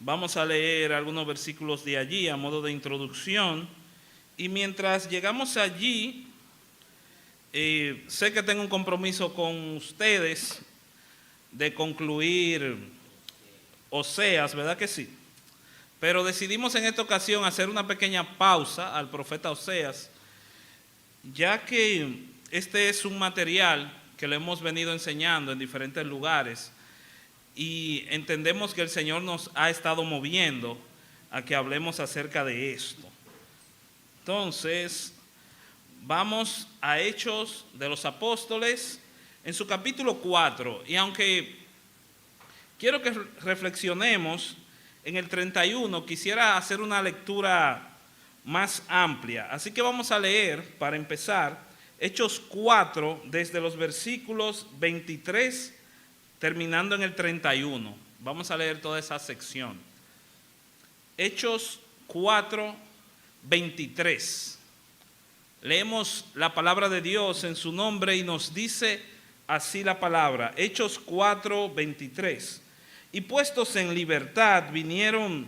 Vamos a leer algunos versículos de allí a modo de introducción. Y mientras llegamos allí, sé que tengo un compromiso con ustedes de concluir Oseas, ¿verdad que sí? Pero decidimos en esta ocasión hacer una pequeña pausa al profeta Oseas, ya que este es un material que lo hemos venido enseñando en diferentes lugares y entendemos que el Señor nos ha estado moviendo a que hablemos acerca de esto. Entonces, vamos a Hechos de los Apóstoles en su capítulo 4, y aunque quiero que reflexionemos en el 31, quisiera hacer una lectura más amplia. Así que vamos a leer, para empezar, Hechos 4, desde los versículos 23, terminando en el 31. Vamos a leer toda esa sección. Hechos 4, 23. Leemos la palabra de Dios en su nombre y nos dice así la palabra. Hechos 4, 23. Y puestos en libertad vinieron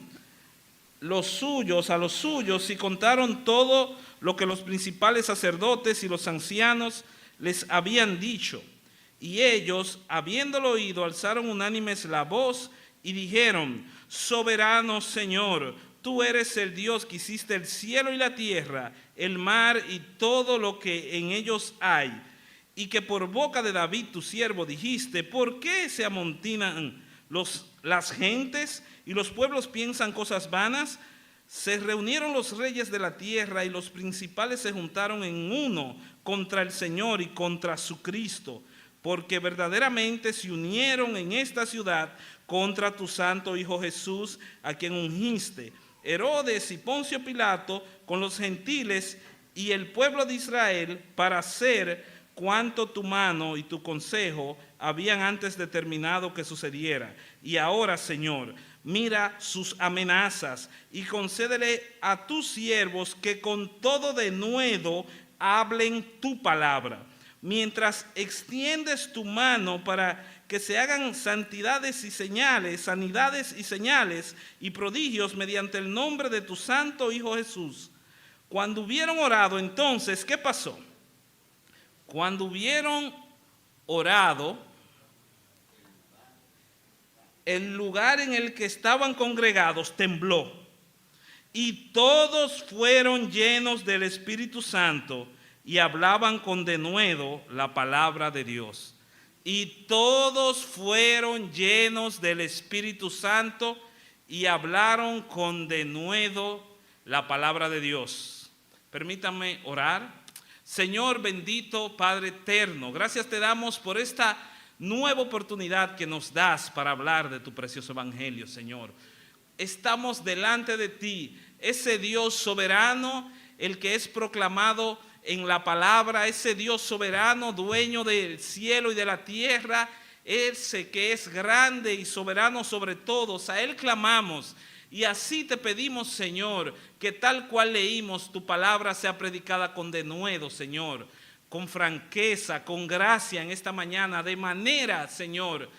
a los suyos y contaron todo lo que los principales sacerdotes y los ancianos les habían dicho. Y ellos, habiéndolo oído, alzaron unánimes la voz y dijeron: Soberano Señor, tú eres el Dios que hiciste el cielo y la tierra, el mar y todo lo que en ellos hay, y que por boca de David tu siervo dijiste: ¿por qué se amontinan las gentes y los pueblos piensan cosas vanas? Se reunieron los reyes de la tierra y los principales se juntaron en uno contra el Señor y contra su Cristo, porque verdaderamente se unieron en esta ciudad contra tu santo Hijo Jesús, a quien ungiste. Herodes y Poncio Pilato con los gentiles y el pueblo de Israel, para hacer cuanto tu mano y tu consejo habían antes determinado que sucediera. Y ahora, Señor, mira sus amenazas y concédele a tus siervos que con todo denuedo hablen tu palabra, mientras extiendes tu mano para que se hagan sanidades y señales y prodigios mediante el nombre de tu santo Hijo Jesús. Cuando hubieron orado, entonces, ¿qué pasó? Cuando hubieron orado, el lugar en el que estaban congregados tembló, y todos fueron llenos del Espíritu Santo y hablaban con denuedo la palabra de Dios. Y todos fueron llenos del Espíritu Santo y hablaron con denuedo la palabra de Dios. Permítanme orar. Señor bendito, Padre eterno, gracias te damos por esta nueva oportunidad que nos das para hablar de tu precioso evangelio, Señor. Estamos delante de ti, ese Dios soberano, el que es proclamado en la palabra, ese Dios soberano, dueño del cielo y de la tierra, ese que es grande y soberano sobre todos. A Él clamamos y así te pedimos, Señor, que tal cual leímos, tu palabra sea predicada con denuedo, Señor, con franqueza, con gracia en esta mañana, de manera, Señor,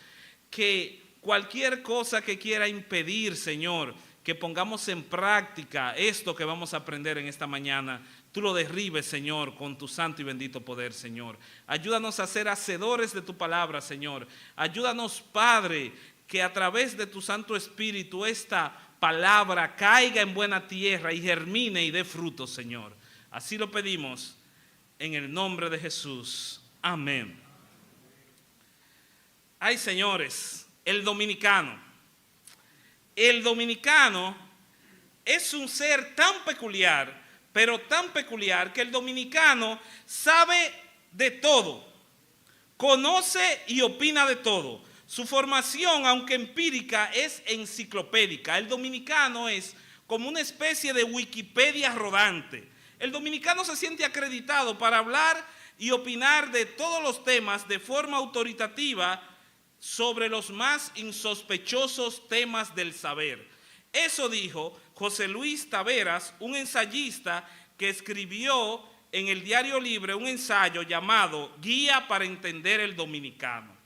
que cualquier cosa que quiera impedir, Señor, que pongamos en práctica esto que vamos a aprender en esta mañana, tú lo derribes, Señor, con tu santo y bendito poder, Señor. Ayúdanos a ser hacedores de tu palabra, Señor. Ayúdanos, Padre, que a través de tu Santo Espíritu esta palabra caiga en buena tierra y germine y dé fruto, Señor. Así lo pedimos en el nombre de Jesús. Amén. Ay, señores, el dominicano es un ser tan peculiar, pero tan peculiar, que el dominicano sabe de todo, conoce y opina de todo. Su formación, aunque empírica, es enciclopédica. El dominicano es como una especie de Wikipedia rodante. El dominicano se siente acreditado para hablar y opinar de todos los temas de forma autoritativa sobre los más insospechosos temas del saber. Eso dijo José Luis Taveras, un ensayista que escribió en el Diario Libre un ensayo llamado Guía para entender el dominicano.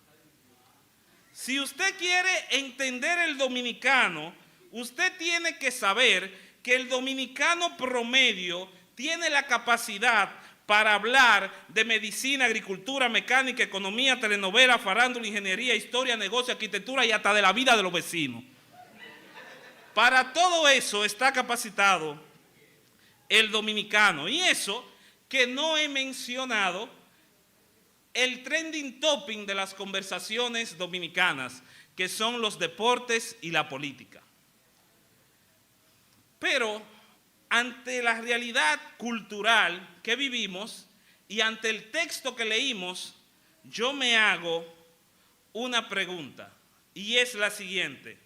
Si usted quiere entender el dominicano, usted tiene que saber que el dominicano promedio tiene la capacidad para hablar de medicina, agricultura, mecánica, economía, telenovela, farándula, ingeniería, historia, negocio, arquitectura y hasta de la vida de los vecinos. Para todo eso está capacitado el dominicano. Y eso que no he mencionado el trending topic de las conversaciones dominicanas, que son los deportes y la política. Pero ante la realidad cultural que vivimos y ante el texto que leímos, yo me hago una pregunta, y es la siguiente: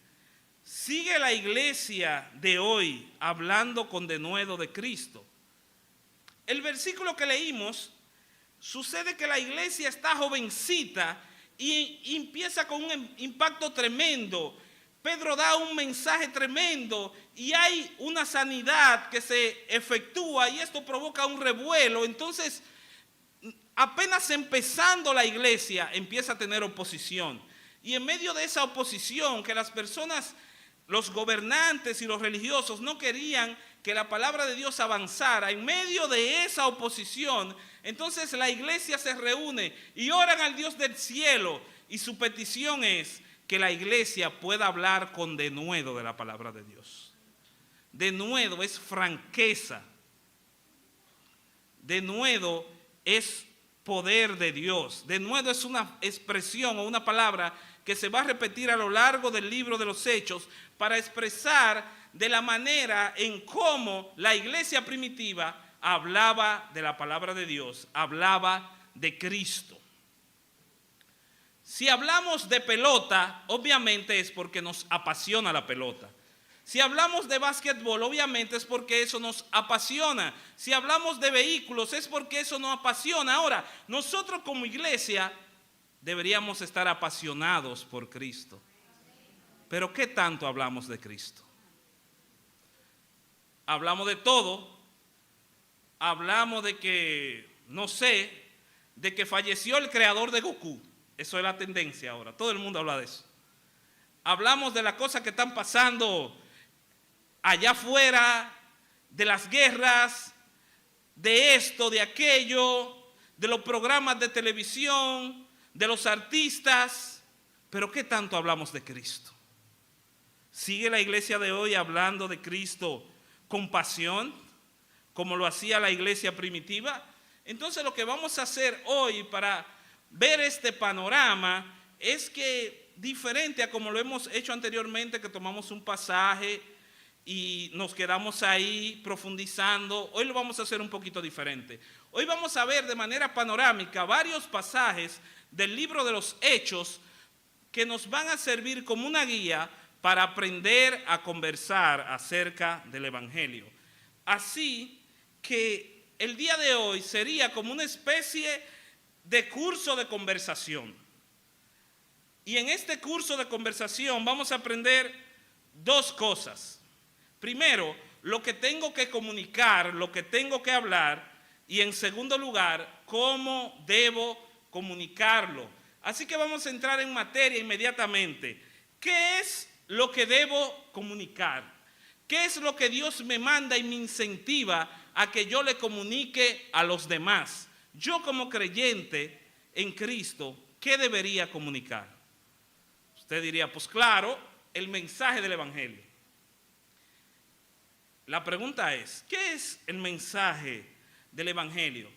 ¿sigue la iglesia de hoy hablando con denuedo de Cristo? El versículo que leímos, sucede que la iglesia está jovencita y empieza con un impacto tremendo. Pedro da un mensaje tremendo y hay una sanidad que se efectúa y esto provoca un revuelo. Entonces, apenas empezando la iglesia empieza a tener oposición. Y en medio de esa oposición, que las personas, los gobernantes y los religiosos no querían que la palabra de Dios avanzara, en medio de esa oposición, entonces la iglesia se reúne y oran al Dios del cielo, y su petición es que la iglesia pueda hablar con denuedo de la palabra de Dios. Denuedo es franqueza. Denuedo es poder de Dios. Denuedo es una expresión o una palabra que se va a repetir a lo largo del libro de los Hechos para expresar de la manera en cómo la iglesia primitiva hablaba de la palabra de Dios, hablaba de Cristo. Si hablamos de pelota, obviamente es porque nos apasiona la pelota. Si hablamos de básquetbol, obviamente es porque eso nos apasiona. Si hablamos de vehículos, es porque eso nos apasiona. Ahora, nosotros como iglesia deberíamos estar apasionados por Cristo. Pero ¿qué tanto hablamos de Cristo? Hablamos de todo. Hablamos de que, no sé, de que falleció el creador de Goku. Eso es la tendencia ahora. Todo el mundo habla de eso. Hablamos de las cosas que están pasando allá afuera, de las guerras, de esto, de aquello, de los programas de televisión, de los artistas. Pero ¿qué tanto hablamos de Cristo? ¿Sigue la iglesia de hoy hablando de Cristo con pasión, como lo hacía la iglesia primitiva? Entonces lo que vamos a hacer hoy para ver este panorama es que, diferente a como lo hemos hecho anteriormente, que tomamos un pasaje y nos quedamos ahí profundizando, hoy lo vamos a hacer un poquito diferente. Hoy vamos a ver de manera panorámica varios pasajes del libro de los Hechos que nos van a servir como una guía para aprender a conversar acerca del Evangelio. Así que el día de hoy sería como una especie de curso de conversación. Y en este curso de conversación vamos a aprender dos cosas. Primero, lo que tengo que comunicar, lo que tengo que hablar, y en segundo lugar, cómo debo comunicarlo. Así que vamos a entrar en materia inmediatamente. ¿Qué es lo que debo comunicar? ¿Qué es lo que Dios me manda y me incentiva a que yo le comunique a los demás? Yo como creyente en Cristo, ¿qué debería comunicar? Usted diría, pues claro, el mensaje del Evangelio. La pregunta es, ¿qué es el mensaje del Evangelio?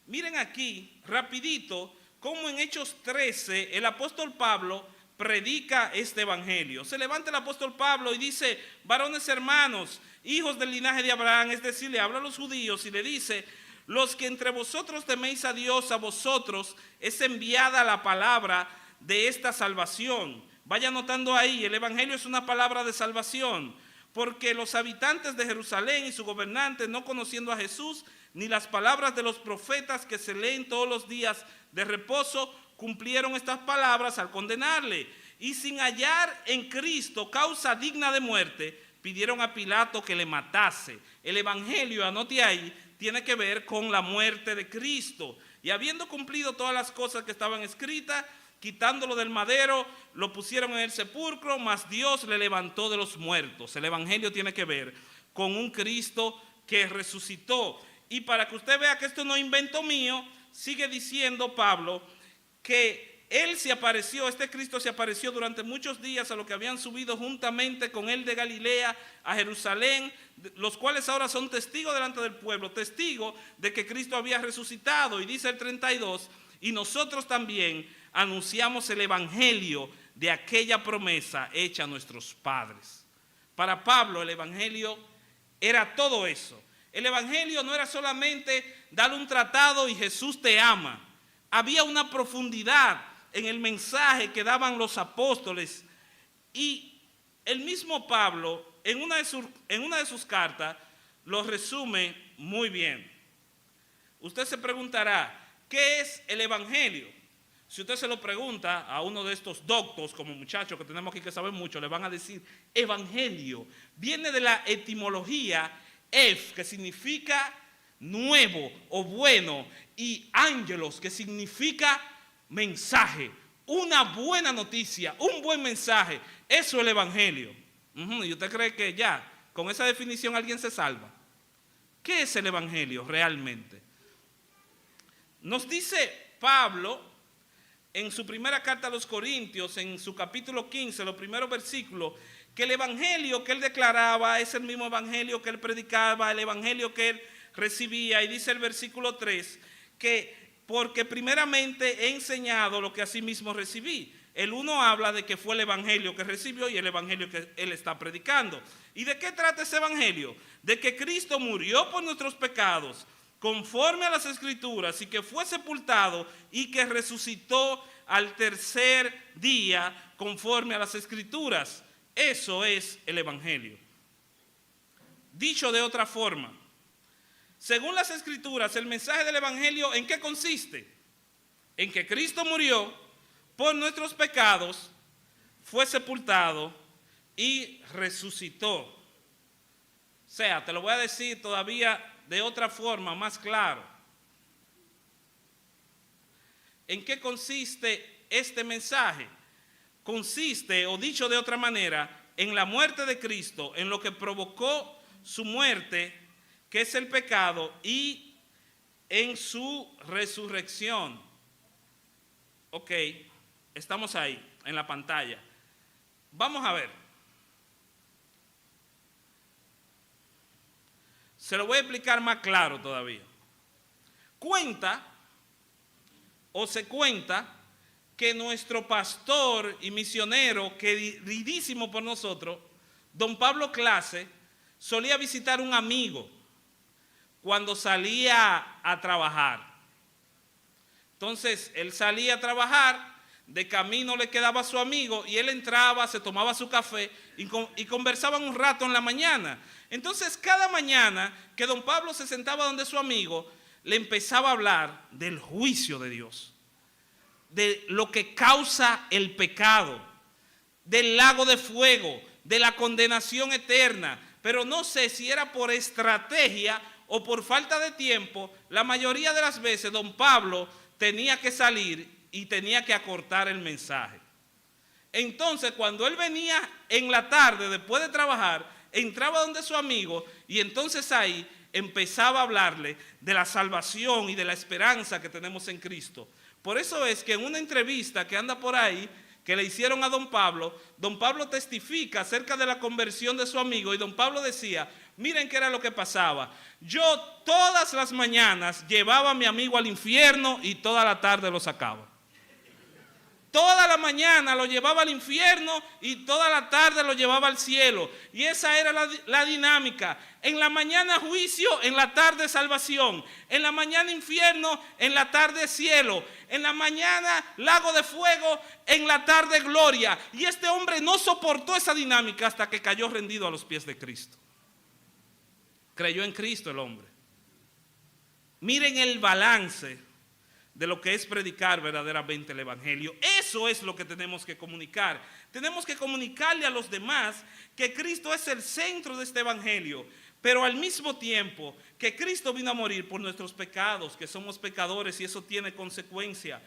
Miren aquí, rapidito, cómo en Hechos 13 el apóstol Pablo predica este Evangelio. Se levanta el apóstol Pablo y dice, varones hermanos, hijos del linaje de Abraham, es decir, le habla a los judíos y le dice, los que entre vosotros teméis a Dios, a vosotros es enviada la palabra de esta salvación. Vaya notando ahí, el Evangelio es una palabra de salvación, porque los habitantes de Jerusalén y su gobernante, no conociendo a Jesús, ni las palabras de los profetas que se leen todos los días de reposo, cumplieron estas palabras al condenarle. Y sin hallar en Cristo causa digna de muerte, pidieron a Pilato que le matase. El Evangelio, anote ahí, tiene que ver con la muerte de Cristo. Y habiendo cumplido todas las cosas que estaban escritas, quitándolo del madero, lo pusieron en el sepulcro, mas Dios le levantó de los muertos. El evangelio tiene que ver con un Cristo que resucitó. Y para que usted vea que esto no es invento mío, sigue diciendo Pablo que él se apareció, este Cristo se apareció durante muchos días a los que habían subido juntamente con él de Galilea a Jerusalén, los cuales ahora son testigos delante del pueblo, testigos de que Cristo había resucitado. Y dice el 32, y nosotros también anunciamos el evangelio de aquella promesa hecha a nuestros padres. Para Pablo el evangelio era todo eso. El evangelio no era solamente darle un tratado y Jesús te ama. Había una profundidad en el mensaje que daban los apóstoles. Y el mismo Pablo, en una de sus cartas, lo resume muy bien. Usted se preguntará, ¿qué es el evangelio? Si usted se lo pregunta a uno de estos doctos, como muchachos que tenemos aquí que saben mucho, le van a decir, evangelio viene de la etimología que significa nuevo o bueno, y ángelos, que significa mensaje, una buena noticia, un buen mensaje. Eso es el evangelio. ¿Y usted cree que ya con esa definición alguien se salva? ¿Qué es el evangelio realmente? Nos dice Pablo en su primera carta a los Corintios, en su capítulo 15, los primeros versículos, que el evangelio que él declaraba es el mismo evangelio que él predicaba, el evangelio que él recibía. Y dice el versículo 3, que porque primeramente he enseñado lo que asimismo recibí. El uno habla de que fue el evangelio que recibió y el evangelio que él está predicando. ¿Y de qué trata ese evangelio? De que Cristo murió por nuestros pecados, conforme a las Escrituras, y que fue sepultado y que resucitó al tercer día, conforme a las Escrituras. Eso es el evangelio. Dicho de otra forma, según las Escrituras, el mensaje del evangelio, ¿en qué consiste? En que Cristo murió por nuestros pecados, fue sepultado y resucitó. O sea, te lo voy a decir todavía de otra forma, más claro. ¿En qué consiste este mensaje? Consiste, o dicho de otra manera, en la muerte de Cristo, en lo que provocó su muerte, que es el pecado, y en su resurrección. Ok, estamos ahí, en la pantalla. Vamos a ver. Se lo voy a explicar más claro todavía. Se cuenta que nuestro pastor y misionero, queridísimo por nosotros, don Pablo Clase, solía visitar un amigo cuando salía a trabajar. Entonces, él salía a trabajar, de camino le quedaba su amigo y él entraba, se tomaba su café y conversaban un rato en la mañana. Entonces, cada mañana que don Pablo se sentaba donde su amigo, le empezaba a hablar del juicio de Dios, de lo que causa el pecado, del lago de fuego, de la condenación eterna. Pero no sé si era por estrategia o por falta de tiempo, la mayoría de las veces don Pablo tenía que salir y tenía que acortar el mensaje. Entonces, cuando él venía en la tarde, después de trabajar, entraba donde su amigo y entonces ahí empezaba a hablarle de la salvación y de la esperanza que tenemos en Cristo. Por eso es que en una entrevista que anda por ahí, que le hicieron a don Pablo testifica acerca de la conversión de su amigo, y don Pablo decía, miren qué era lo que pasaba. Yo todas las mañanas llevaba a mi amigo al infierno y toda la tarde lo sacaba. Toda la mañana lo llevaba al infierno y toda la tarde lo llevaba al cielo. Y esa era la dinámica. En la mañana juicio, en la tarde salvación. En la mañana infierno, en la tarde cielo. En la mañana lago de fuego, en la tarde gloria. Y este hombre no soportó esa dinámica hasta que cayó rendido a los pies de Cristo. Creyó en Cristo el hombre. Miren el balance de lo que es predicar verdaderamente el evangelio. Eso es lo que tenemos que comunicar. Tenemos que comunicarle a los demás que Cristo es el centro de este evangelio, pero al mismo tiempo que Cristo vino a morir por nuestros pecados, que somos pecadores y eso tiene consecuencia.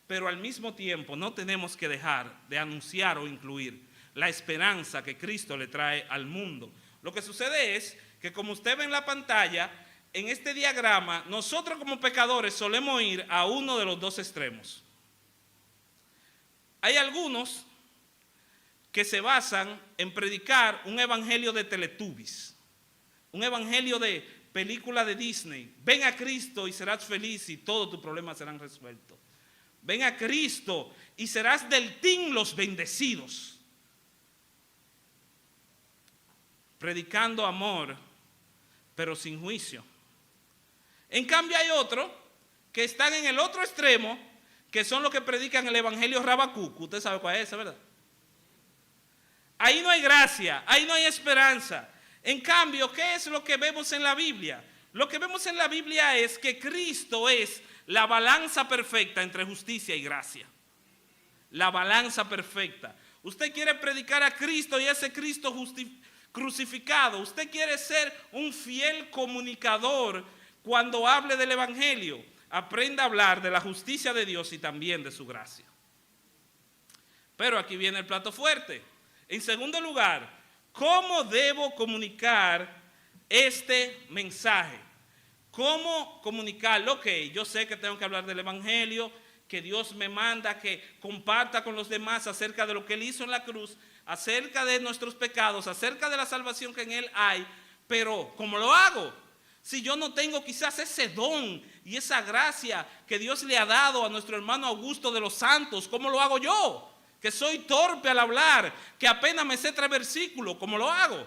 pero al mismo tiempo no tenemos que dejar de anunciar o incluir la esperanza que Cristo le trae al mundo. Lo que sucede es que, como usted ve en la pantalla, en este diagrama, nosotros como pecadores solemos ir a uno de los dos extremos. Hay algunos que se basan en predicar un evangelio de Teletubbies, un evangelio de película de Disney. Ven a Cristo y serás feliz y todos tus problemas serán resueltos. Ven a Cristo y serás del team los bendecidos. Predicando amor, pero sin juicio. En cambio hay otros que están en el otro extremo, que son los que predican el evangelio Rabacuc. Usted sabe cuál es ese, ¿verdad? Ahí no hay gracia, ahí no hay esperanza. En cambio, ¿qué es lo que vemos en la Biblia? Lo que vemos en la Biblia es que Cristo es la balanza perfecta entre justicia y gracia. La balanza perfecta. Usted quiere predicar a Cristo y a ese Cristo crucificado. Usted quiere ser un fiel comunicador cuando hable del evangelio. Aprenda a hablar de la justicia de Dios y también de su gracia. Pero aquí viene el plato fuerte. En segundo lugar, ¿cómo debo comunicar este mensaje? ¿Cómo comunicarlo? Ok, yo sé que tengo que hablar del evangelio, que Dios me manda que comparta con los demás acerca de lo que Él hizo en la cruz, acerca de nuestros pecados, acerca de la salvación que en Él hay, pero ¿cómo lo hago? Si yo no tengo quizás ese don y esa gracia que Dios le ha dado a nuestro hermano Augusto de los Santos, ¿cómo lo hago yo? Que soy torpe al hablar, que apenas me sé 3 versículos, ¿cómo lo hago?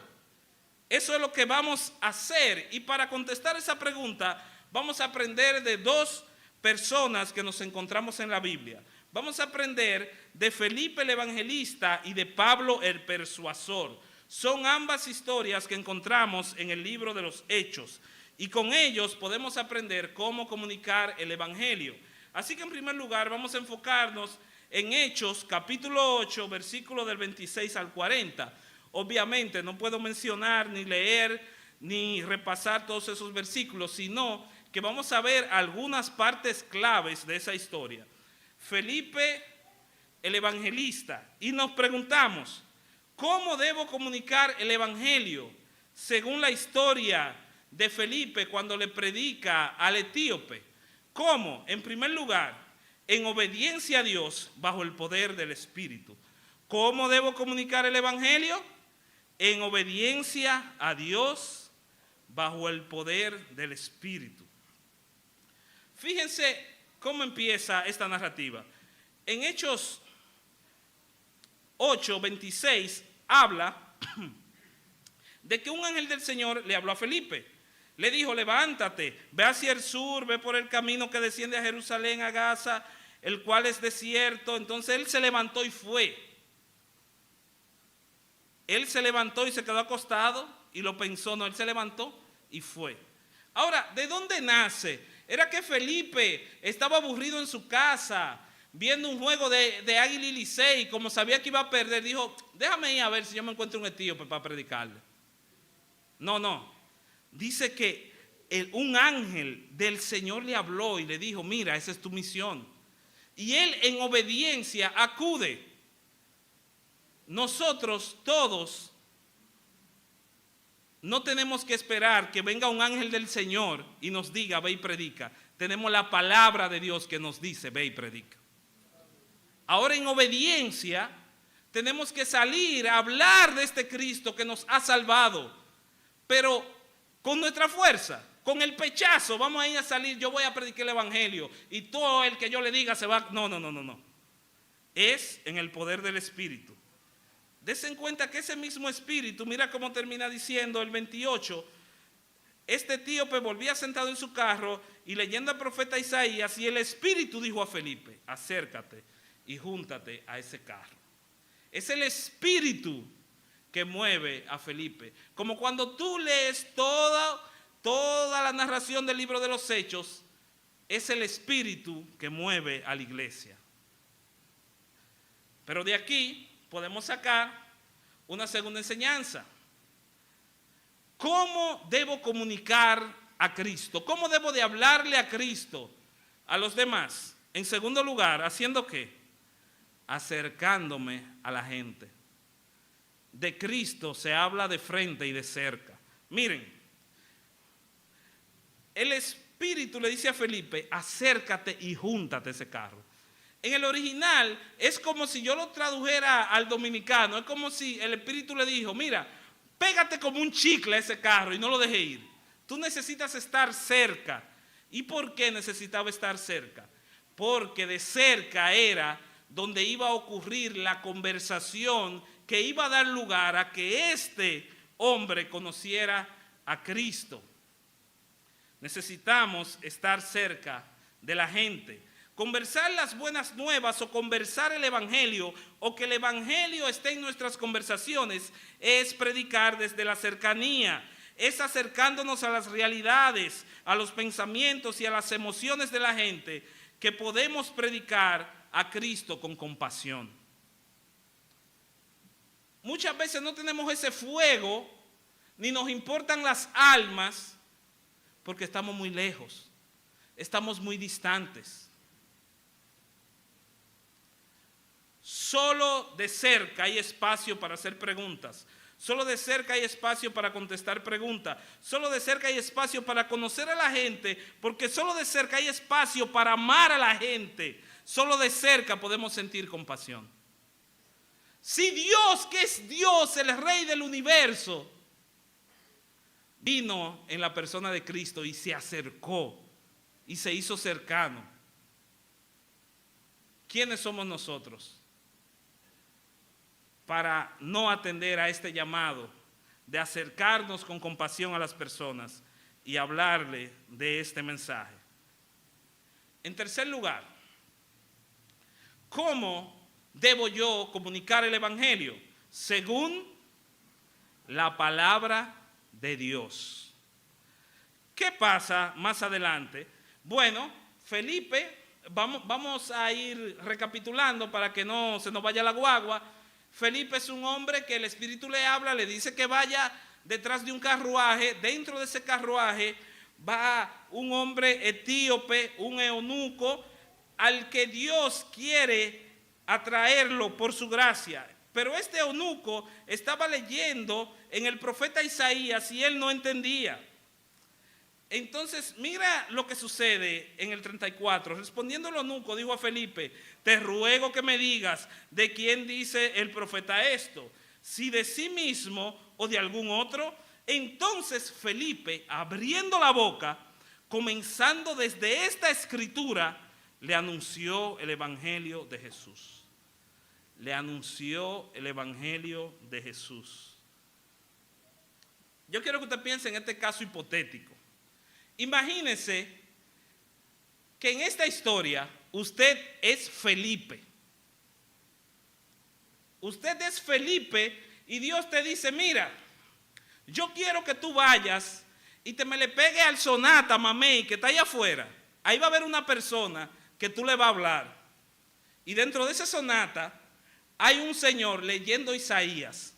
Eso es lo que vamos a hacer. Y para contestar esa pregunta, vamos a aprender de 2 personas que nos encontramos en la Biblia. Vamos a aprender de Felipe el evangelista y de Pablo el persuasor. Son ambas historias que encontramos en el libro de los Hechos. Y con ellos podemos aprender cómo comunicar el evangelio. Así que en primer lugar vamos a enfocarnos en Hechos capítulo 8, versículo del 26 al 40. Obviamente no puedo mencionar, ni leer, ni repasar todos esos versículos, sino que vamos a ver algunas partes claves de esa historia. Felipe el evangelista. Y nos preguntamos, ¿cómo debo comunicar el evangelio según la historia de Felipe cuando le predica al etíope? ¿Cómo? En primer lugar, en obediencia a Dios bajo el poder del Espíritu. ¿Cómo debo comunicar el evangelio? En obediencia a Dios bajo el poder del Espíritu. Fíjense cómo empieza esta narrativa. En Hechos 8:26 habla de que un ángel del Señor le habló a Felipe. Le dijo, levántate, ve hacia el sur, ve por el camino que desciende a Jerusalén, a Gaza, el cual es desierto. Entonces él se levantó y fue. Él se levantó y se quedó acostado y lo pensó. No, él se levantó y fue. Ahora, ¿de dónde nace? Era que Felipe estaba aburrido en su casa, viendo un juego de Águila y Licey, como sabía que iba a perder, dijo, déjame ir a ver si yo me encuentro un etíope para predicarle. No. Dice que un ángel del Señor le habló y le dijo, mira, esa es tu misión. Y él en obediencia acude. Nosotros todos no tenemos que esperar que venga un ángel del Señor y nos diga, ve y predica. Tenemos la palabra de Dios que nos dice, ve y predica. Ahora en obediencia tenemos que salir a hablar de este Cristo que nos ha salvado. Pero con nuestra fuerza, con el pechazo, vamos a ir a salir, yo voy a predicar el evangelio y todo el que yo le diga se va. No. Es en el poder del Espíritu. Desen cuenta que ese mismo Espíritu, mira cómo termina diciendo el 28, este etíope volvía sentado en su carro y leyendo al profeta Isaías, y el Espíritu dijo a Felipe, acércate y júntate a ese carro. Es el Espíritu que mueve a Felipe. Como cuando tú lees toda la narración del libro de los Hechos, es el Espíritu que mueve a la iglesia. Pero de aquí podemos sacar una segunda enseñanza. ¿Cómo debo comunicar a Cristo? ¿Cómo debo de hablarle a Cristo a los demás? En segundo lugar, ¿haciendo qué? Acercándome a la gente. De Cristo se habla de frente y de cerca. Miren, el Espíritu le dice a Felipe, acércate y júntate a ese carro. En el original es como si yo lo tradujera al dominicano, es como si el Espíritu le dijo, mira, pégate como un chicle a ese carro y no lo dejes ir. Tú necesitas estar cerca. ¿Y por qué necesitaba estar cerca? Porque de cerca era donde iba a ocurrir la conversación que iba a dar lugar a que este hombre conociera a Cristo. Necesitamos estar cerca de la gente. Conversar las buenas nuevas o conversar el Evangelio o que el Evangelio esté en nuestras conversaciones es predicar desde la cercanía, es acercándonos a las realidades, a los pensamientos y a las emociones de la gente que podemos predicar a Cristo con compasión. Muchas veces no tenemos ese fuego ni nos importan las almas porque estamos muy lejos, estamos muy distantes. Solo de cerca hay espacio para hacer preguntas. Solo de cerca hay espacio para contestar preguntas. Solo de cerca hay espacio para conocer a la gente, porque solo de cerca hay espacio para amar a la gente. Solo de cerca podemos sentir compasión. Si Dios, que es Dios, el Rey del universo, vino en la persona de Cristo y se acercó y se hizo cercano, ¿quiénes somos nosotros para no atender a este llamado de acercarnos con compasión a las personas y hablarle de este mensaje? En tercer lugar, ¿cómo debo yo comunicar el Evangelio? Según la palabra de Dios. ¿Qué pasa más adelante? Bueno, Felipe, vamos a ir recapitulando para que no se nos vaya la guagua. Felipe es un hombre que el Espíritu le habla, le dice que vaya detrás de un carruaje. Dentro de ese carruaje va un hombre etíope, un eunuco, al que Dios quiere atraerlo por su gracia. Pero este eunuco estaba leyendo en el profeta Isaías y él no entendía. Entonces, mira lo que sucede en el 34. Respondiendo el eunuco, dijo a Felipe, te ruego que me digas de quién dice el profeta esto, si de sí mismo o de algún otro. Entonces Felipe, abriendo la boca, comenzando desde esta escritura, le anunció el Evangelio de Jesús. Le anunció el Evangelio de Jesús. Yo quiero que usted piense en este caso hipotético. Imagínese que en esta historia usted es Felipe. Usted es Felipe y Dios te dice, mira, yo quiero que tú vayas y te me le pegue al Sonata Mamey que está allá afuera. Ahí va a haber una persona que tú le vas a hablar. Y dentro de ese Sonata hay un señor leyendo Isaías.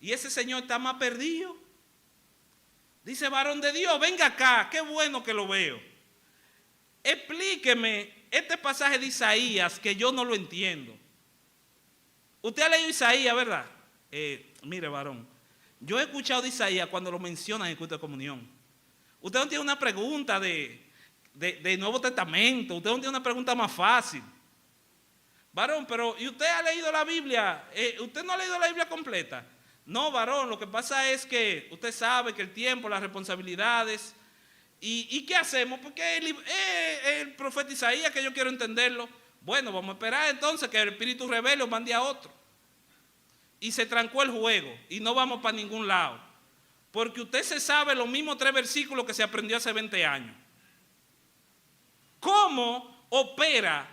Y ese señor está más perdido. Dice, varón de Dios, venga acá, qué bueno que lo veo. Explíqueme este pasaje de Isaías que yo no lo entiendo. Usted ha leído Isaías, ¿verdad? Mire, varón, yo he escuchado de Isaías cuando lo mencionan en el culto de comunión. Usted no tiene una pregunta de Nuevo Testamento, usted no tiene una pregunta más fácil. Varón, pero ¿y usted ha leído la Biblia? ¿Usted no ha leído la Biblia completa? No, varón, lo que pasa es que usted sabe que el tiempo, las responsabilidades, ¿y qué hacemos? Porque el profeta Isaías, que yo quiero entenderlo. Bueno, vamos a esperar entonces que el Espíritu rebelde mande a otro. Y se trancó el juego y no vamos para ningún lado. Porque usted se sabe los mismos 3 versículos que se aprendió hace 20 años. ¿Cómo opera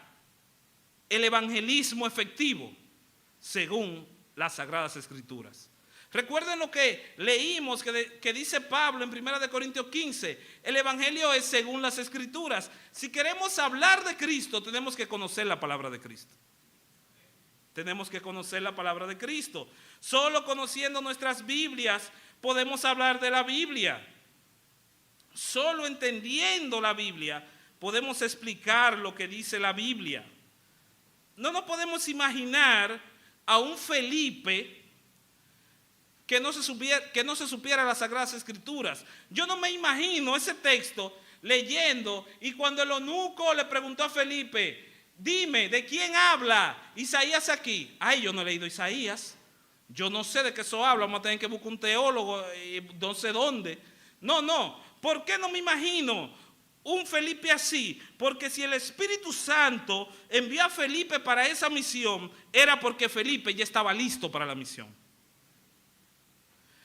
el evangelismo efectivo? Según las Sagradas Escrituras. Recuerden lo que leímos que dice Pablo en 1 Corintios 15. El evangelio es según las Escrituras. Si queremos hablar de Cristo, tenemos que conocer la palabra de Cristo. Tenemos que conocer la palabra de Cristo. Solo conociendo nuestras Biblias podemos hablar de la Biblia. Solo entendiendo la Biblia podemos explicar lo que dice la Biblia. No nos podemos imaginar a un Felipe que no se supiera las Sagradas Escrituras. Yo no me imagino ese texto leyendo y cuando el eunuco le preguntó a Felipe, dime, ¿de quién habla Isaías aquí? Ay, yo no he leído Isaías. Yo no sé de qué eso habla, vamos a tener que buscar un teólogo, no sé dónde. No, ¿por qué no me imagino un Felipe así? Porque si el Espíritu Santo envió a Felipe para esa misión, era porque Felipe ya estaba listo para la misión.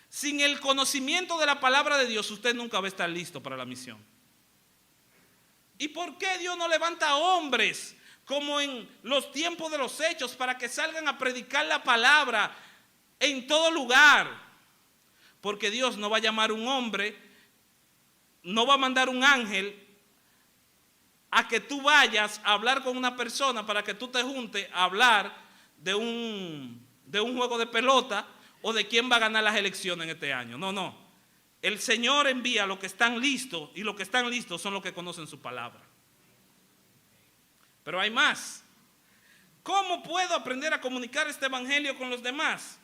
Sin el conocimiento de la palabra de Dios, usted nunca va a estar listo para la misión. ¿Y por qué Dios no levanta hombres como en los tiempos de los Hechos para que salgan a predicar la palabra en todo lugar? Porque Dios no va a llamar un hombre, no va a mandar un ángel a que tú vayas a hablar con una persona para que tú te juntes a hablar de un juego de pelota o de quién va a ganar las elecciones en este año. No. El Señor envía a los que están listos y los que están listos son los que conocen su palabra. Pero hay más. ¿Cómo puedo aprender a comunicar este evangelio con los demás?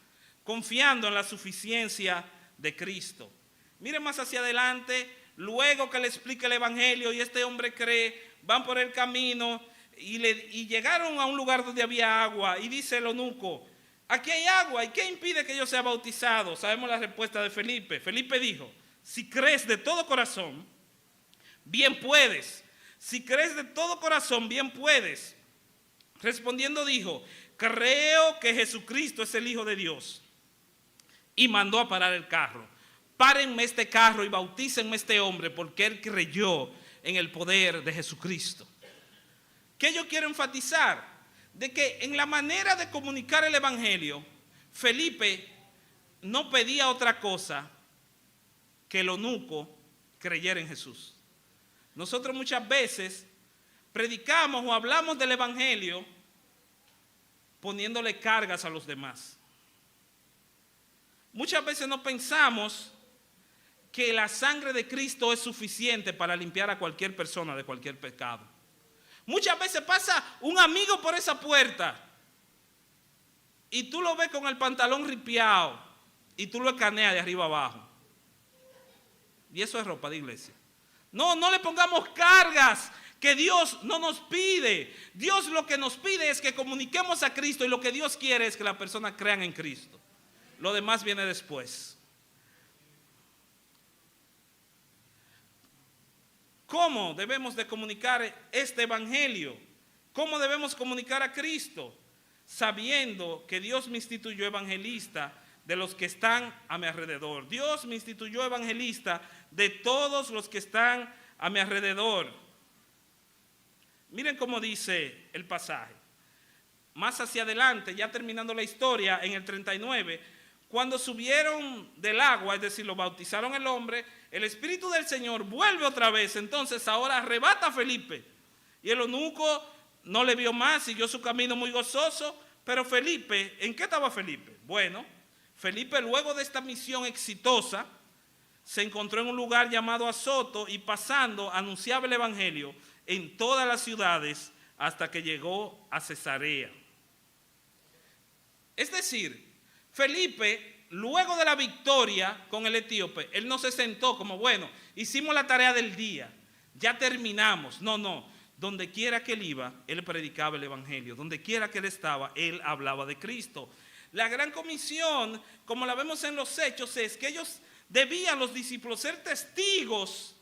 Confiando en la suficiencia de Cristo. Miren más hacia adelante, luego que le explica el evangelio y este hombre cree, van por el camino y llegaron a un lugar donde había agua y dice el eunuco, aquí hay agua, ¿y qué impide que yo sea bautizado? Sabemos la respuesta de Felipe. Felipe dijo, si crees de todo corazón, bien puedes. Si crees de todo corazón, bien puedes. Respondiendo dijo, creo que Jesucristo es el Hijo de Dios. Y mandó a parar el carro. Párenme este carro y bautícenme este hombre porque él creyó en el poder de Jesucristo. ¿Qué yo quiero enfatizar? De que en la manera de comunicar el evangelio, Felipe no pedía otra cosa que el eunuco creyera en Jesús. Nosotros muchas veces predicamos o hablamos del evangelio poniéndole cargas a los demás. Muchas veces no pensamos que la sangre de Cristo es suficiente para limpiar a cualquier persona de cualquier pecado. Muchas veces pasa un amigo por esa puerta y tú lo ves con el pantalón ripiado y tú lo escaneas de arriba abajo. Y eso es ropa de iglesia. No le pongamos cargas que Dios no nos pide. Dios lo que nos pide es que comuniquemos a Cristo y lo que Dios quiere es que las personas crean en Cristo. Lo demás viene después. ¿Cómo debemos de comunicar este evangelio? ¿Cómo debemos comunicar a Cristo? Sabiendo que Dios me instituyó evangelista de los que están a mi alrededor. Dios me instituyó evangelista de todos los que están a mi alrededor. Miren cómo dice el pasaje. Más hacia adelante, ya terminando la historia, en el 39, cuando subieron del agua, es decir, lo bautizaron el hombre, el Espíritu del Señor vuelve otra vez. Entonces ahora arrebata a Felipe. Y el eunuco no le vio más, siguió su camino muy gozoso. Pero Felipe, ¿en qué estaba Felipe? Bueno, Felipe luego de esta misión exitosa, se encontró en un lugar llamado Azoto y pasando anunciaba el evangelio en todas las ciudades hasta que llegó a Cesarea. Es decir, Felipe, luego de la victoria con el etíope, él no se sentó como, bueno, hicimos la tarea del día, ya terminamos. No, donde quiera que él iba, él predicaba el evangelio. Donde quiera que él estaba, él hablaba de Cristo. La gran comisión, como la vemos en los Hechos, es que ellos debían, los discípulos, ser testigos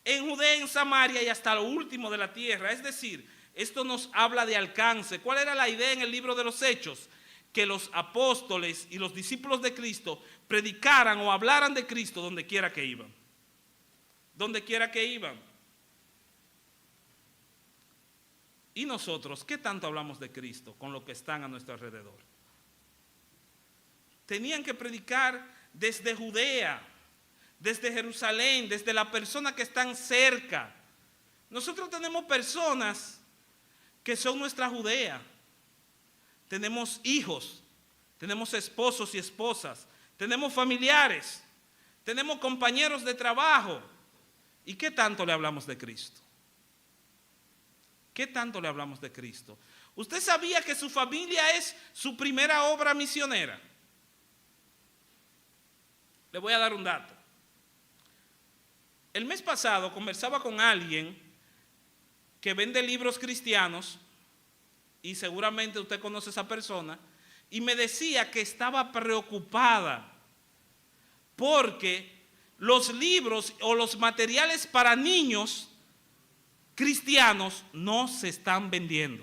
en Judea, en Samaria y hasta lo último de la tierra. Es decir, esto nos habla de alcance. ¿Cuál era la idea en el libro de los Hechos? Que los apóstoles y los discípulos de Cristo predicaran o hablaran de Cristo donde quiera que iban. Donde quiera que iban. ¿Y nosotros qué tanto hablamos de Cristo con los que están a nuestro alrededor? Tenían que predicar desde Judea, desde Jerusalén, desde las personas que están cerca. Nosotros tenemos personas que son nuestra Judea. Tenemos hijos, tenemos esposos y esposas, tenemos familiares, tenemos compañeros de trabajo. ¿Y qué tanto le hablamos de Cristo? ¿qué tanto le hablamos de Cristo? ¿Usted sabía que su familia es su primera obra misionera? Le voy a dar un dato. El mes pasado conversaba con alguien que vende libros cristianos, y seguramente usted conoce a esa persona, y me decía que estaba preocupada porque los libros o los materiales para niños cristianos no se están vendiendo,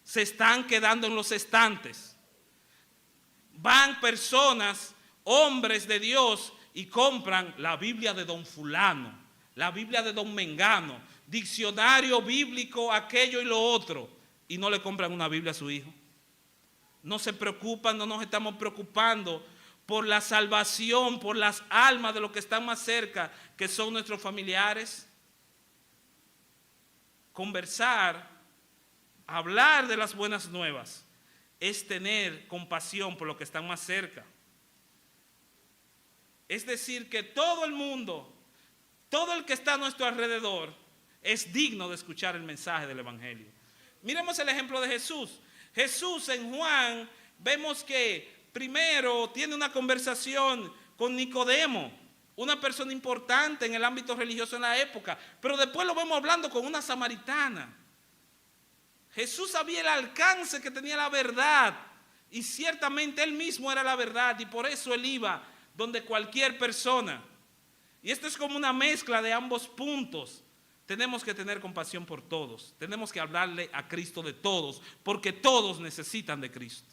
se están quedando en los estantes. Van personas, hombres de Dios, y compran la Biblia de don fulano, la Biblia de don mengano, diccionario bíblico, aquello y lo otro, y no le compran una Biblia a su hijo. No se preocupan, no nos estamos preocupando por la salvación, por las almas de los que están más cerca, que son nuestros familiares. Conversar, hablar de las buenas nuevas, es tener compasión por los que están más cerca. Es decir, que todo el mundo, todo el que está a nuestro alrededor, es digno de escuchar el mensaje del Evangelio. Miremos el ejemplo de Jesús. Jesús en Juan vemos que primero tiene una conversación con Nicodemo, una persona importante en el ámbito religioso en la época, pero después lo vemos hablando con una samaritana. Jesús sabía el alcance que tenía la verdad, y ciertamente él mismo era la verdad, y por eso él iba donde cualquier persona. Y esto es como una mezcla de ambos puntos. Tenemos que tener compasión por todos. Tenemos que hablarle a Cristo de todos, porque todos necesitan de Cristo.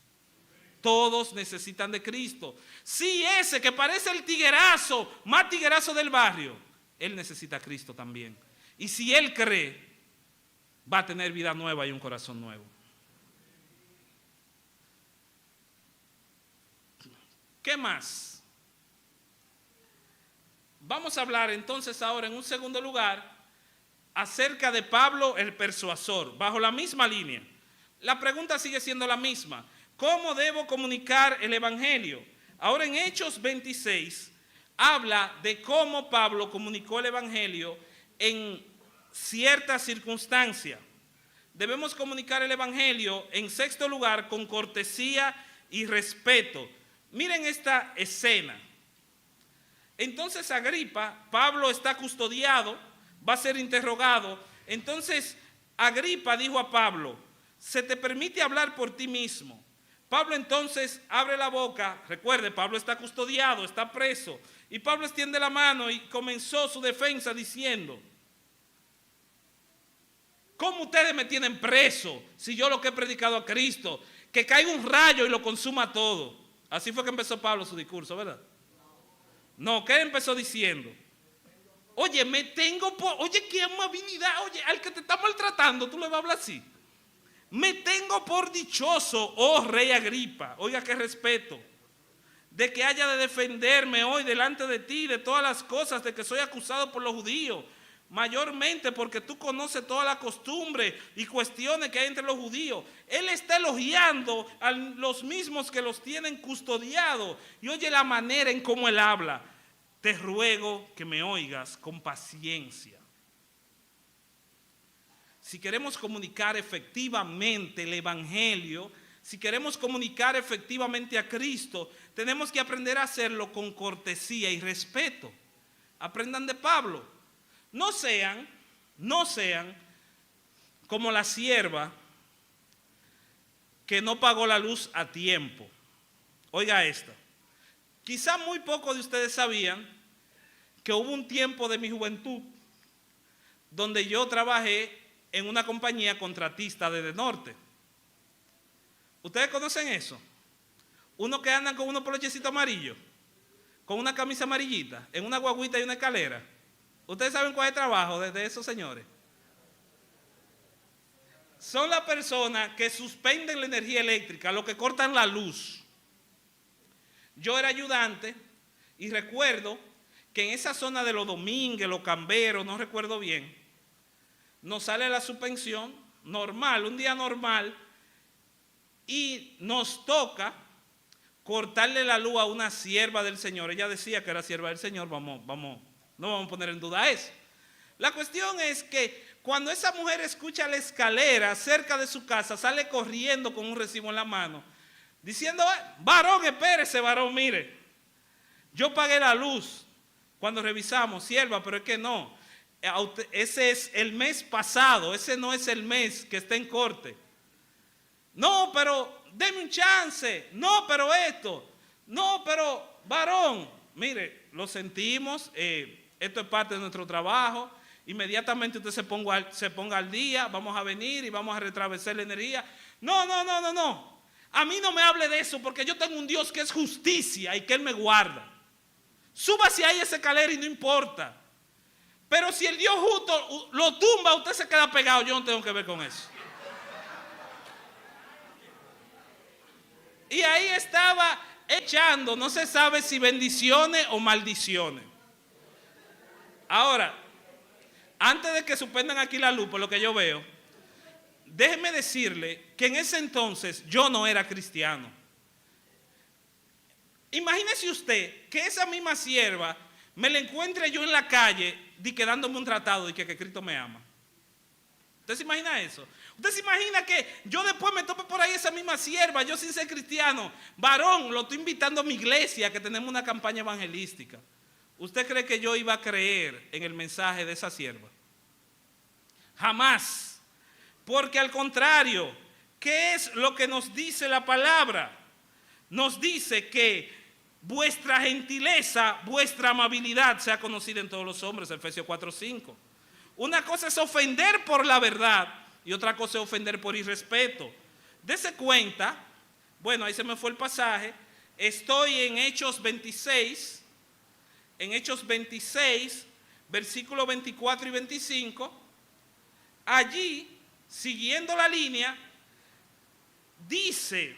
Todos necesitan de Cristo. Sí, ese que parece el tiguerazo, más tiguerazo del barrio, él necesita a Cristo también. Y si él cree, va a tener vida nueva y un corazón nuevo. ¿Qué más? Vamos a hablar entonces ahora en un segundo lugar acerca de Pablo el persuasor, bajo la misma línea. La pregunta sigue siendo la misma. ¿Cómo debo comunicar el Evangelio? Ahora en Hechos 26 habla de cómo Pablo comunicó el Evangelio en ciertas circunstancias. Debemos comunicar el Evangelio, en sexto lugar, con cortesía y respeto. Miren esta escena. Entonces Agripa, Pablo está custodiado, va a ser interrogado. Entonces Agripa dijo a Pablo: se te permite hablar por ti mismo. Pablo entonces abre la boca. Recuerde, Pablo está custodiado, está preso, y Pablo extiende la mano y comenzó su defensa diciendo: ¿cómo ustedes me tienen preso si yo lo que he predicado a Cristo? Que caiga un rayo y lo consuma todo. Así fue que empezó Pablo su discurso, ¿verdad? No, ¿qué empezó diciendo? Oye, oye, qué amabilidad, oye, al que te está maltratando, tú le vas a hablar así. Me tengo por dichoso, oh rey Agripa, oiga qué respeto, de que haya de defenderme hoy delante de ti de todas las cosas de que soy acusado por los judíos, mayormente porque tú conoces toda la costumbre y cuestiones que hay entre los judíos. Él está elogiando a los mismos que los tienen custodiados, y oye la manera en cómo él habla. Te ruego que me oigas con paciencia. Si queremos comunicar efectivamente el Evangelio, si queremos comunicar efectivamente a Cristo, tenemos que aprender a hacerlo con cortesía y respeto. Aprendan de Pablo. No sean como la sierva que no pagó la luz a tiempo. Oiga esta. Quizá muy pocos de ustedes sabían que hubo un tiempo de mi juventud donde yo trabajé en una compañía contratista de norte. ¿Ustedes conocen eso? Uno que andan con unos polochecitos amarillos, con una camisa amarillita, en una guaguita y una escalera. ¿Ustedes saben cuál es el trabajo de esos señores? Son las personas que suspenden la energía eléctrica, los que cortan la luz. Yo era ayudante y recuerdo que en esa zona de los Domínguez, los Camberos, no recuerdo bien, nos sale la suspensión normal, un día normal, y nos toca cortarle la luz a una sierva del Señor. Ella decía que era sierva del Señor, no vamos a poner en duda eso. La cuestión es que cuando esa mujer escucha la escalera cerca de su casa, sale corriendo con un recibo en la mano, diciendo, varón, espérese, varón, mire, yo pagué la luz cuando revisamos, sierva, pero es que no, ese es el mes pasado, ese no es el mes que está en corte. No, pero deme un chance, no, pero esto, no, pero varón, mire, lo sentimos, esto es parte de nuestro trabajo. Inmediatamente usted se ponga al día, vamos a venir y vamos a retraversar la energía. No. A mí no me hable de eso porque yo tengo un Dios que es justicia y que Él me guarda. Súbase ahí esa escalera y no importa. Pero si el Dios justo lo tumba, usted se queda pegado. Yo no tengo que ver con eso. Y ahí estaba echando, no se sabe si bendiciones o maldiciones. Ahora, antes de que suspendan aquí la luz, por lo que yo veo, déjeme decirle que en ese entonces yo no era cristiano. Imagínese usted que esa misma sierva me la encuentre yo en la calle dándome un tratado de que Cristo me ama. ¿Usted se imagina eso? ¿Usted se imagina que yo después me tope por ahí esa misma sierva, yo sin ser cristiano? Varón, lo estoy invitando a mi iglesia que tenemos una campaña evangelística. ¿Usted cree que yo iba a creer en el mensaje de esa sierva? Jamás. Porque al contrario, ¿qué es lo que nos dice la palabra? Nos dice que vuestra gentileza, vuestra amabilidad sea conocida en todos los hombres, Efesios 4:5. Una cosa es ofender por la verdad y otra cosa es ofender por irrespeto. Dese cuenta, bueno, ahí se me fue el pasaje, estoy en Hechos 26, versículos 24 y 25, allí, siguiendo la línea, dice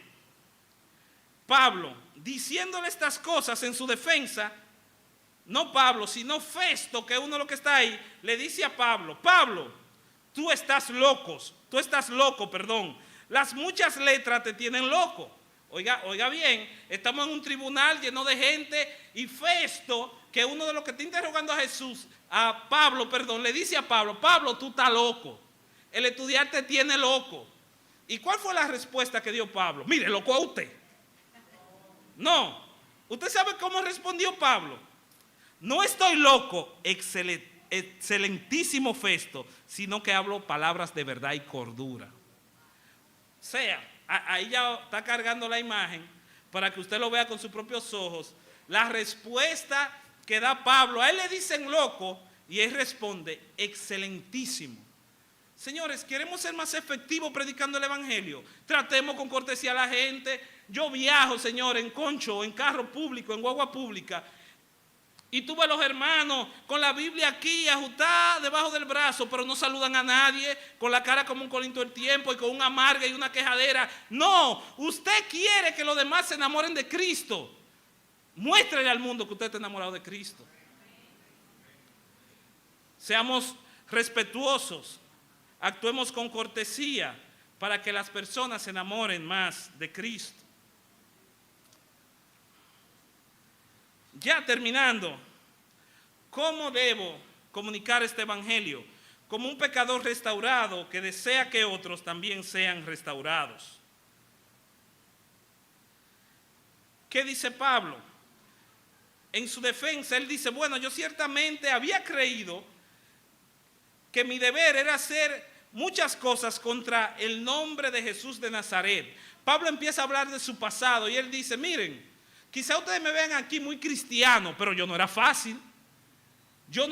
Pablo, diciéndole estas cosas en su defensa, no Pablo, sino Festo, que es uno de los que está ahí, le dice a Pablo, Pablo, tú estás loco, las muchas letras te tienen loco. Oiga bien, estamos en un tribunal lleno de gente y Festo, que es uno de los que está interrogando a Pablo, le dice a Pablo, Pablo, tú estás loco, el estudiante tiene loco. ¿Y cuál fue la respuesta que dio Pablo? Mire, loco a usted. No, ¿usted sabe cómo respondió Pablo? No estoy loco, excelentísimo Festo, sino que hablo palabras de verdad y cordura. O sea, ahí ya está cargando la imagen para que usted lo vea con sus propios ojos. La respuesta que da Pablo, a él le dicen loco y él responde excelentísimo. Señores, queremos ser más efectivos predicando el evangelio. Tratemos con cortesía a la gente. Yo viajo, señor, en concho, en carro público, en guagua pública. Y tuve a los hermanos con la Biblia aquí ajustada debajo del brazo, pero no saludan a nadie, con la cara como un colinto del tiempo y con una amarga y una quejadera. No, usted quiere que los demás se enamoren de Cristo. Muéstrele al mundo que usted está enamorado de Cristo. Seamos respetuosos, actuemos con cortesía para que las personas se enamoren más de Cristo. Ya terminando, ¿cómo debo comunicar este evangelio? Como un pecador restaurado que desea que otros también sean restaurados. ¿Qué dice Pablo? En su defensa, él dice, bueno, yo ciertamente había creído que mi deber era hacer muchas cosas contra el nombre de Jesús de Nazaret. Pablo empieza a hablar de su pasado y él dice, miren, quizá ustedes me vean aquí muy cristiano, pero yo no era fácil. Yo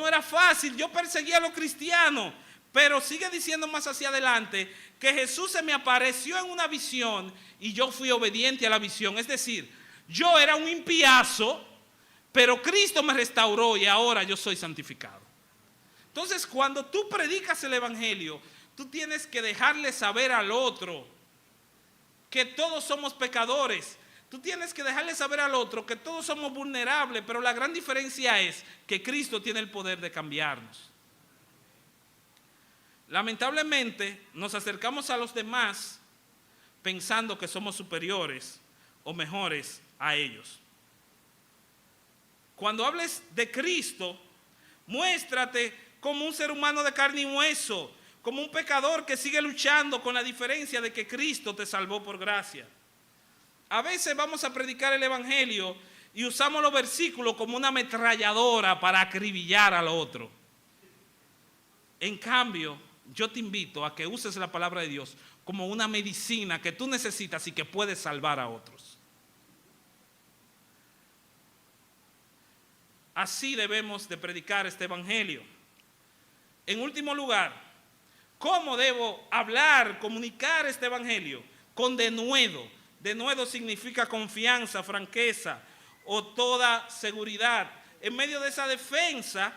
perseguía a los cristianos, pero sigue diciendo más hacia adelante que Jesús se me apareció en una visión y yo fui obediente a la visión. Es decir, yo era un impiazo, pero Cristo me restauró y ahora yo soy santificado. Entonces, cuando tú predicas el evangelio, tú tienes que dejarle saber al otro que todos somos pecadores. Tú tienes que dejarle saber al otro que todos somos vulnerables, pero la gran diferencia es que Cristo tiene el poder de cambiarnos. Lamentablemente, nos acercamos a los demás pensando que somos superiores o mejores a ellos. Cuando hables de Cristo, muéstrate como un ser humano de carne y hueso, como un pecador que sigue luchando con la diferencia de que Cristo te salvó por gracia. A veces vamos a predicar el evangelio y usamos los versículos como una ametralladora para acribillar al otro. En cambio, yo te invito a que uses la palabra de Dios como una medicina que tú necesitas y que puedes salvar a otros. Así debemos de predicar este evangelio. En último lugar, ¿cómo debo hablar, comunicar este evangelio? Con denuedo. Denuedo significa confianza, franqueza o toda seguridad. En medio de esa defensa,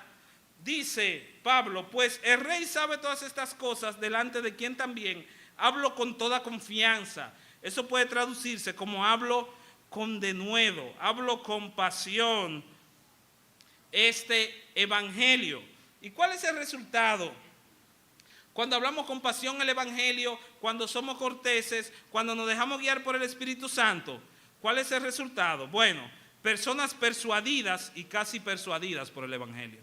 dice Pablo, pues el rey sabe todas estas cosas, delante de quien también hablo con toda confianza. Eso puede traducirse como hablo con denuedo, hablo con pasión este evangelio. ¿Y cuál es el resultado? Cuando hablamos con pasión el evangelio, cuando somos corteses, cuando nos dejamos guiar por el Espíritu Santo, ¿cuál es el resultado? Bueno, personas persuadidas y casi persuadidas por el evangelio.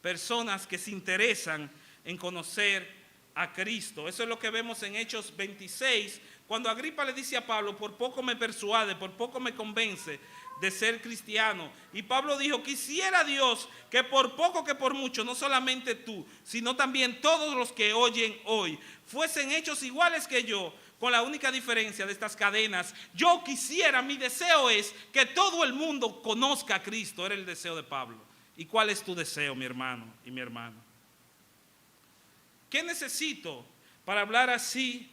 Personas que se interesan en conocer a Cristo. Eso es lo que vemos en Hechos 26, cuando Agripa le dice a Pablo, por poco me persuade, por poco me convence de ser cristiano. Y Pablo dijo, quisiera Dios que por poco que por mucho, no solamente tú, sino también todos los que oyen hoy, fuesen hechos iguales que yo, con la única diferencia de estas cadenas. Yo quisiera, mi deseo es que todo el mundo conozca a Cristo. Era el deseo de Pablo. ¿Y cuál es tu deseo, mi hermano y mi hermana? ¿Qué necesito para hablar así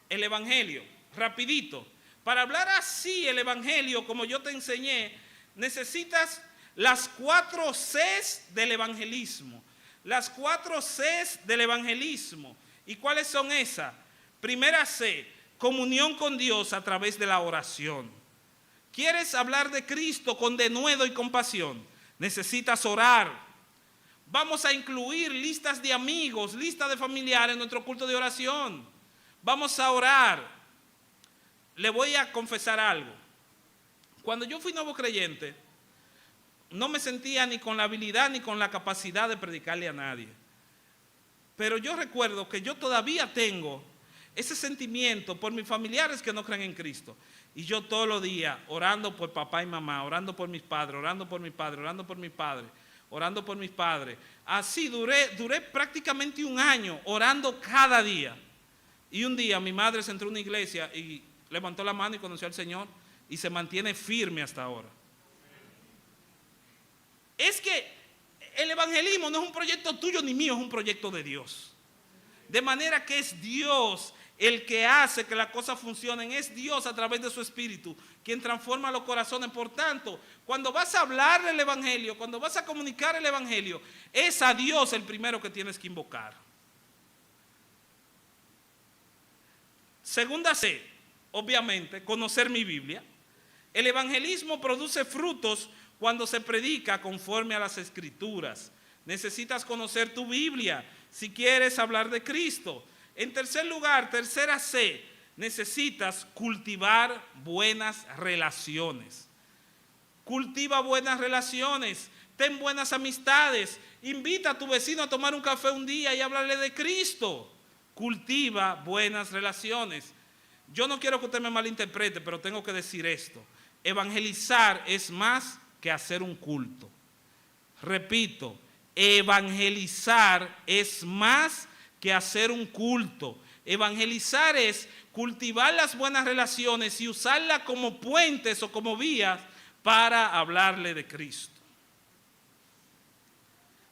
el evangelio? Rapidito. Para hablar así el evangelio, como yo te enseñé, necesitas las 4 Cs del evangelismo. Las 4 Cs del evangelismo. ¿Y cuáles son esas? Primera C, comunión con Dios a través de la oración. ¿Quieres hablar de Cristo con denuedo y compasión? Necesitas orar. Vamos a incluir listas de amigos, listas de familiares en nuestro culto de oración. Vamos a orar. Le voy a confesar algo. Cuando yo fui nuevo creyente, no me sentía ni con la habilidad ni con la capacidad de predicarle a nadie. Pero yo recuerdo que yo todavía tengo ese sentimiento por mis familiares que no creen en Cristo. Y yo todos los días orando por papá y mamá, orando por mis padres, orando por mi padre, orando por mi padre, orando por mis padres. Así duré prácticamente un año orando cada día. Y un día mi madre se entró a una iglesia y levantó la mano y conoció al Señor y se mantiene firme hasta ahora. Es que el evangelismo no es un proyecto tuyo ni mío, es un proyecto de Dios. De manera que es Dios el que hace que las cosas funcionen. Es Dios a través de su Espíritu quien transforma los corazones. Por tanto, cuando vas a hablar del evangelio, cuando vas a comunicar el evangelio, es a Dios el primero que tienes que invocar. Segunda C, obviamente, conocer mi Biblia. El evangelismo produce frutos cuando se predica conforme a las Escrituras. Necesitas conocer tu Biblia si quieres hablar de Cristo. En tercer lugar, tercera C, necesitas cultivar buenas relaciones. Cultiva buenas relaciones, ten buenas amistades, invita a tu vecino a tomar un café un día y hablarle de Cristo. Cultiva buenas relaciones. Yo no quiero que usted me malinterprete, pero tengo que decir esto. Evangelizar es más que hacer un culto. Repito, evangelizar es más que hacer un culto. Evangelizar es cultivar las buenas relaciones y usarlas como puentes o como vías para hablarle de Cristo.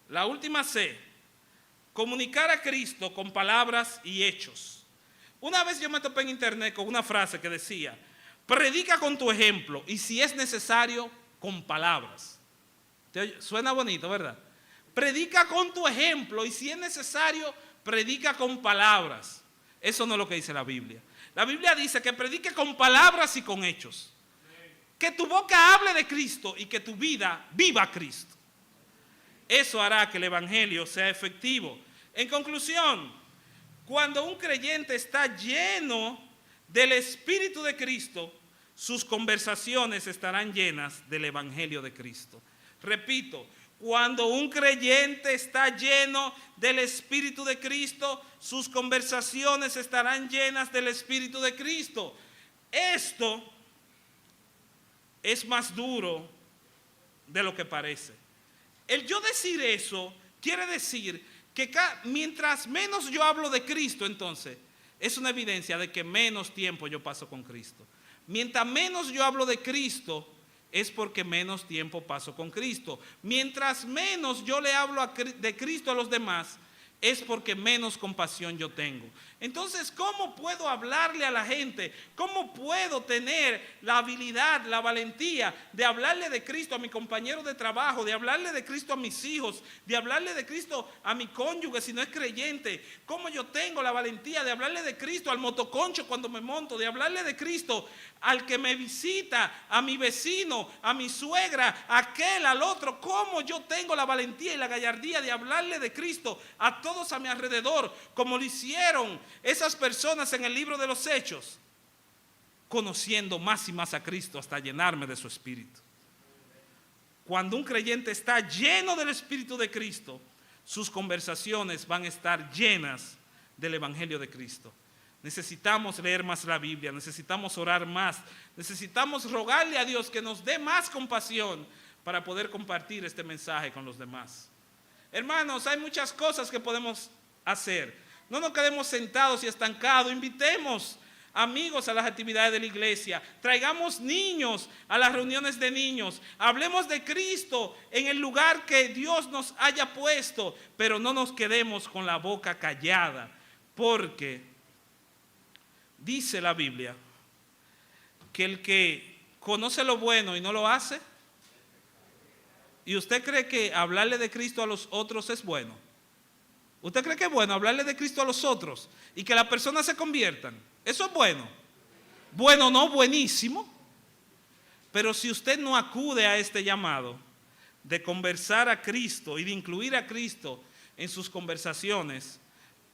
La última C, comunicar a Cristo con palabras y hechos. Una vez yo me topé en internet con una frase que decía, predica con tu ejemplo y si es necesario, con palabras. Suena bonito, ¿verdad? Predica con tu ejemplo y si es necesario, predica con palabras. Eso no es lo que dice la Biblia. La Biblia dice que predique con palabras y con hechos. Que tu boca hable de Cristo y que tu vida viva a Cristo. Eso hará que el evangelio sea efectivo. En conclusión, cuando un creyente está lleno del Espíritu de Cristo, sus conversaciones estarán llenas del evangelio de Cristo. Repito, cuando un creyente está lleno del Espíritu de Cristo, sus conversaciones estarán llenas del Espíritu de Cristo. Esto es más duro de lo que parece. El yo decir eso quiere decir que mientras menos yo hablo de Cristo, entonces, es una evidencia de que menos tiempo yo paso con Cristo. Mientras menos yo hablo de Cristo, es porque menos tiempo paso con Cristo. Mientras menos yo le hablo de Cristo a los demás, es porque menos compasión yo tengo. Entonces, ¿cómo puedo hablarle a la gente? ¿Cómo puedo tener la habilidad, la valentía de hablarle de Cristo a mi compañero de trabajo, de hablarle de Cristo a mis hijos, de hablarle de Cristo a mi cónyuge si no es creyente? ¿Cómo yo tengo la valentía de hablarle de Cristo al motoconcho cuando me monto, de hablarle de Cristo al que me visita, a mi vecino, a mi suegra, a aquel, al otro? ¿Cómo yo tengo la valentía y la gallardía de hablarle de Cristo a todos a mi alrededor, como lo hicieron esas personas en el libro de los Hechos, conociendo más y más a Cristo hasta llenarme de su Espíritu? Cuando un creyente está lleno del Espíritu de Cristo, sus conversaciones van a estar llenas del Evangelio de Cristo. Necesitamos leer más la Biblia, necesitamos orar más, necesitamos rogarle a Dios que nos dé más compasión para poder compartir este mensaje con los demás. Hermanos, hay muchas cosas que podemos hacer. No nos quedemos sentados y estancados. Invitemos amigos a las actividades de la iglesia. Traigamos niños a las reuniones de niños. Hablemos de Cristo en el lugar que Dios nos haya puesto. Pero no nos quedemos con la boca callada. Porque dice la Biblia que el que conoce lo bueno y no lo hace. ¿Y usted cree que hablarle de Cristo a los otros es bueno? ¿Usted cree que es bueno hablarle de Cristo a los otros y que las personas se conviertan? ¿Eso es bueno? Bueno, no buenísimo. Pero si usted no acude a este llamado de conversar a Cristo y de incluir a Cristo en sus conversaciones,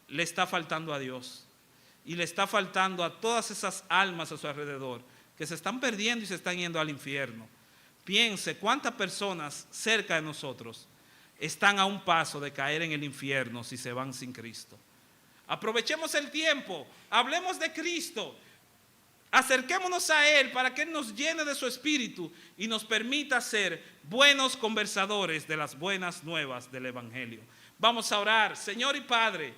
le está faltando a Dios. Y le está faltando a todas esas almas a su alrededor que se están perdiendo y se están yendo al infierno. Piense cuántas personas cerca de nosotros están a un paso de caer en el infierno si se van sin Cristo. Aprovechemos el tiempo, hablemos de Cristo, acerquémonos a Él para que Él nos llene de su Espíritu y nos permita ser buenos conversadores de las buenas nuevas del Evangelio. Vamos a orar. Señor y Padre,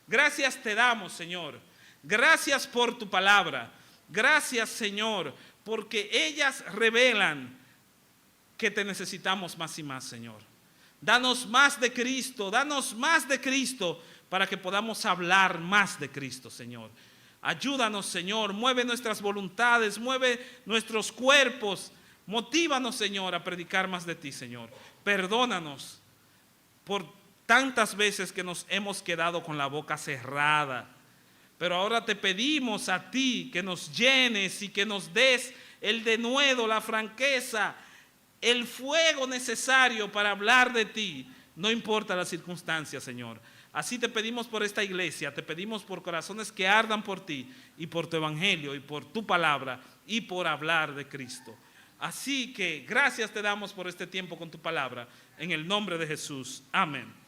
gracias te damos, Señor. Gracias por tu palabra. Gracias, Señor, porque ellas revelan que te necesitamos más y más, Señor. Danos más de Cristo para que podamos hablar más de Cristo, Señor. Ayúdanos, Señor, mueve nuestras voluntades, mueve nuestros cuerpos, motívanos, Señor, a predicar más de ti, Señor. Perdónanos por tantas veces que nos hemos quedado con la boca cerrada, pero ahora te pedimos a ti que nos llenes y que nos des el denuedo, la franqueza, el fuego necesario para hablar de ti, no importa las circunstancias, Señor. Así te pedimos por esta iglesia, te pedimos por corazones que ardan por ti y por tu evangelio y por tu palabra y por hablar de Cristo. Así que gracias te damos por este tiempo con tu palabra, en el nombre de Jesús. Amén.